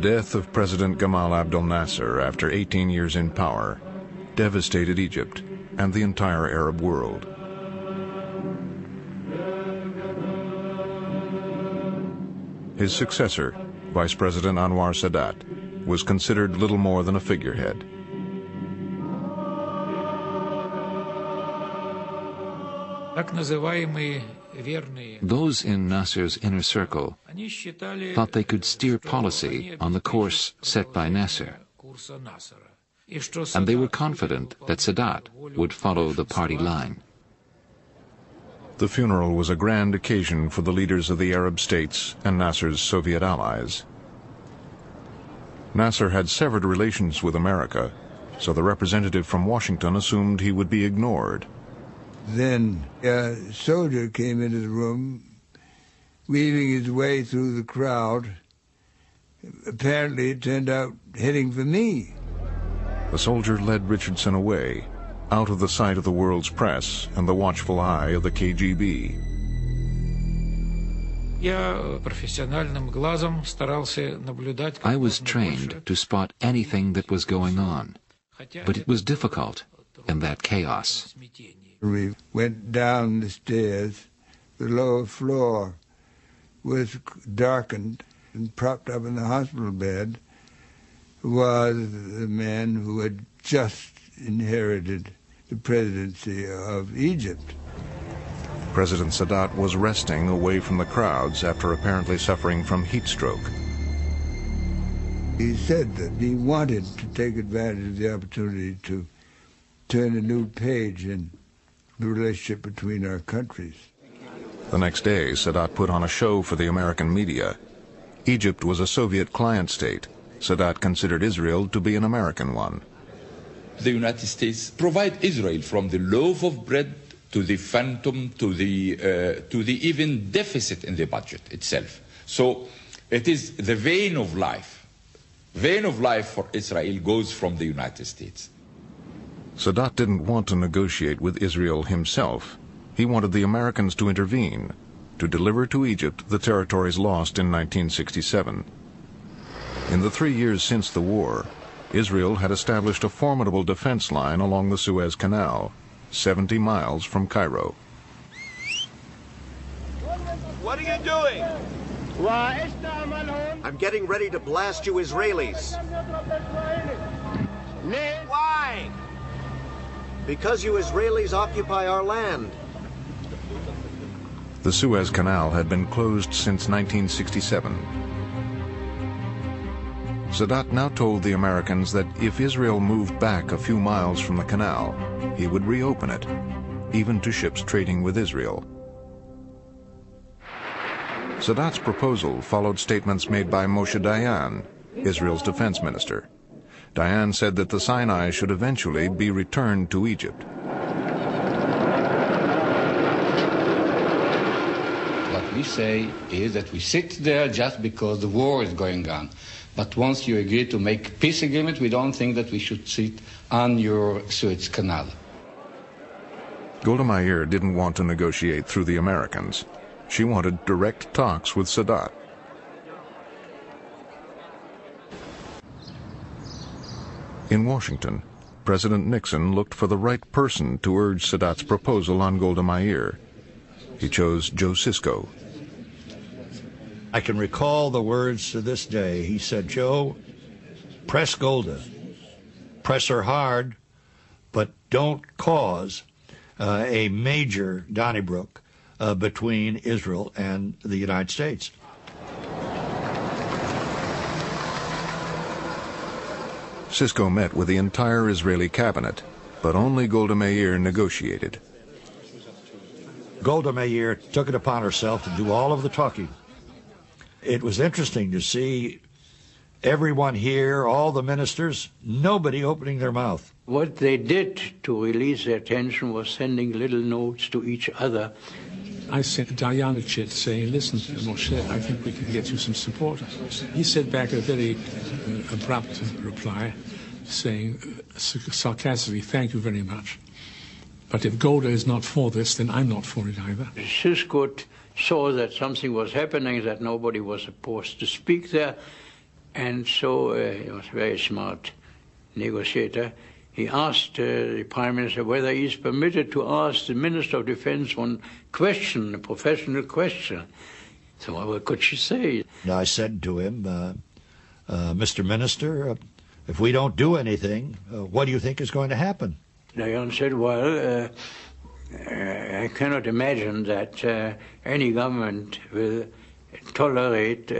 death of President Gamal Abdel Nasser after 18 years in power devastated Egypt and the entire Arab world. His successor, Vice President Anwar Sadat, was considered little more than a figurehead. Those in Nasser's inner circle thought they could steer policy on the course set by Nasser, and they were confident that Sadat would follow the party line. The funeral was a grand occasion for the leaders of the Arab states and Nasser's Soviet allies. Nasser had severed relations with America, so the representative from Washington assumed he would be ignored. Then a soldier came into the room, weaving his way through the crowd. Apparently it turned out heading for me. The soldier led Richardson away, out of the sight of the world's press and the watchful eye of the KGB. I was trained to spot anything that was going on, but it was difficult in that chaos. We went down the stairs. The lower floor was darkened, and propped up in the hospital bed was the man who had just inherited the presidency of Egypt. President Sadat was resting away from the crowds after apparently suffering from heat stroke. He said that he wanted to take advantage of the opportunity to turn a new page in the relationship between our countries. The next day, Sadat put on a show for the American media. Egypt was a Soviet client state. Sadat considered Israel to be an American one. The United States provide Israel from the loaf of bread to the phantom to the even deficit in the budget itself. So it is the vein of life. Vein of life for Israel goes from the United States. Sadat didn't want to negotiate with Israel himself. He wanted the Americans to intervene, to deliver to Egypt the territories lost in 1967. In the 3 years since the war, Israel had established a formidable defense line along the Suez Canal, 70 miles from Cairo. What are you doing? I'm getting ready to blast you Israelis. Why? Because you Israelis occupy our land. The Suez Canal had been closed since 1967. Sadat now told the Americans that if Israel moved back a few miles from the canal, he would reopen it, even to ships trading with Israel. Sadat's proposal followed statements made by Moshe Dayan, Israel's defense minister. Dayan said that the Sinai should eventually be returned to Egypt. What we say is that we sit there just because the war is going on. But once you agree to make peace agreement, we don't think that we should sit on your Suez Canal. Golda Meir didn't want to negotiate through the Americans. She wanted direct talks with Sadat. In Washington, President Nixon looked for the right person to urge Sadat's proposal on Golda Meir. He chose Joe Sisko. I can recall the words to this day. He said, "Joe, press Golda. Press her hard, but don't cause a major Donnybrook between Israel and the United States." Sisko met with the entire Israeli cabinet, but only Golda Meir negotiated. Golda Meir took it upon herself to do all of the talking. It was interesting to see everyone here, all the ministers, nobody opening their mouth. What they did to release their tension was sending little notes to each other. I sent Dayan a chit saying, "Listen, Moshe, I think we can get you some support." He sent back a very abrupt reply saying sarcastically, "Thank you very much. But if Golda is not for this, then I'm not for it either." Sisko saw that something was happening, that nobody was supposed to speak there. And so he was a very smart negotiator. He asked the Prime Minister whether he is permitted to ask the Minister of Defense one question, a professional question. So what could she say? I said to him, Mr. Minister, if we don't do anything, what do you think is going to happen? Dayan said, well, I cannot imagine that any government will tolerate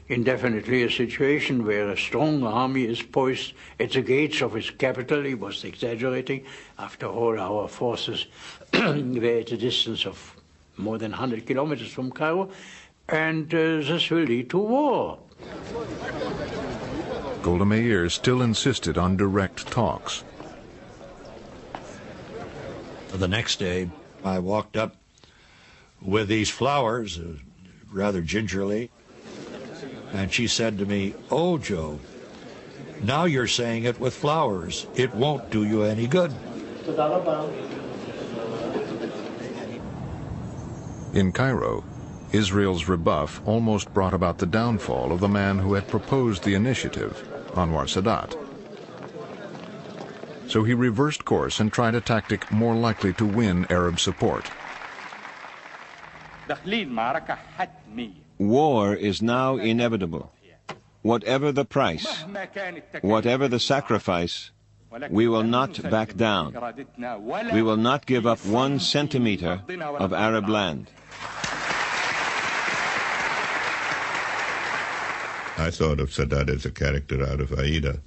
indefinitely a situation where a strong army is poised at the gates of its capital. He was exaggerating. After all, our forces were at a distance of more than 100 kilometers from Cairo, and this will lead to war. Golda Meir still insisted on direct talks. The next day, I walked up with these flowers, rather gingerly, and she said to me, "Oh, Joe, now you're saying it with flowers. It won't do you any good." In Cairo, Israel's rebuff almost brought about the downfall of the man who had proposed the initiative, Anwar Sadat. So he reversed course and tried a tactic more likely to win Arab support. War is now inevitable. Whatever the price, whatever the sacrifice, we will not back down. We will not give up 1 centimeter of Arab land. I thought of Sadat as a character out of Aida.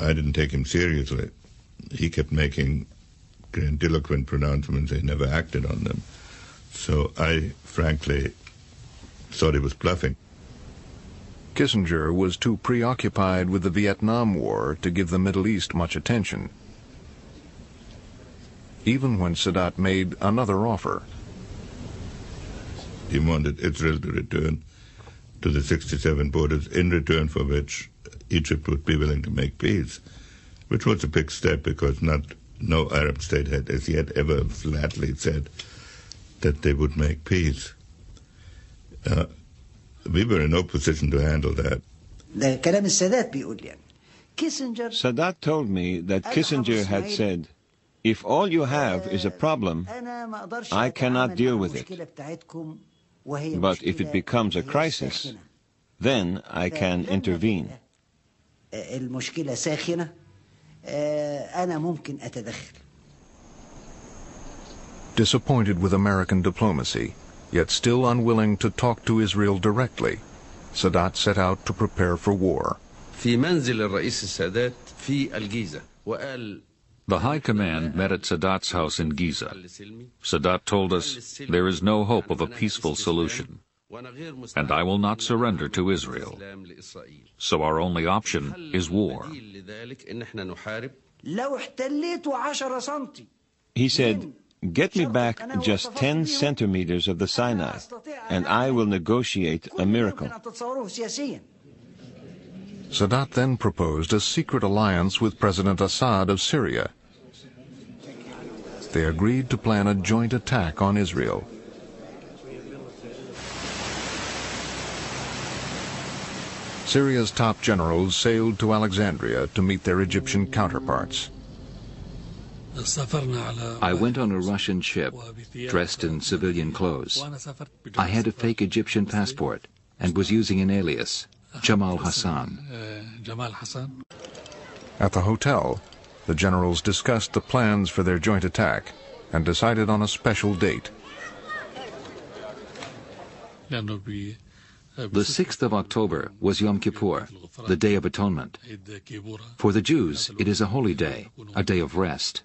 I didn't take him seriously. He kept making grandiloquent pronouncements. He never acted on them. So I, frankly, thought he was bluffing. Kissinger was too preoccupied with the Vietnam War to give the Middle East much attention, even when Sadat made another offer. He wanted Israel to return to the 67 borders, in return for which Egypt would be willing to make peace, which was a big step because no Arab state had as yet ever flatly said that they would make peace. We were in no position to handle that. Sadat told me that Kissinger had said, "If all you have is a problem, I cannot deal with it. But if it becomes a crisis, then I can intervene." Disappointed with American diplomacy, yet still unwilling to talk to Israel directly, Sadat set out to prepare for war. The High Command met at Sadat's house in Giza. Sadat told us, "There is no hope of a peaceful solution, and I will not surrender to Israel. So our only option is war." He said, "Get me back just 10 centimeters of the Sinai, and I will negotiate a miracle." Sadat then proposed a secret alliance with President Assad of Syria. They agreed to plan a joint attack on Israel. Syria's top generals sailed to Alexandria to meet their Egyptian counterparts. I went on a Russian ship, dressed in civilian clothes. I had a fake Egyptian passport and was using an alias, Jamal Hassan. At the hotel, the generals discussed the plans for their joint attack and decided on a special date. The 6th of October was Yom Kippur, the Day of Atonement. For the Jews, it is a holy day, a day of rest.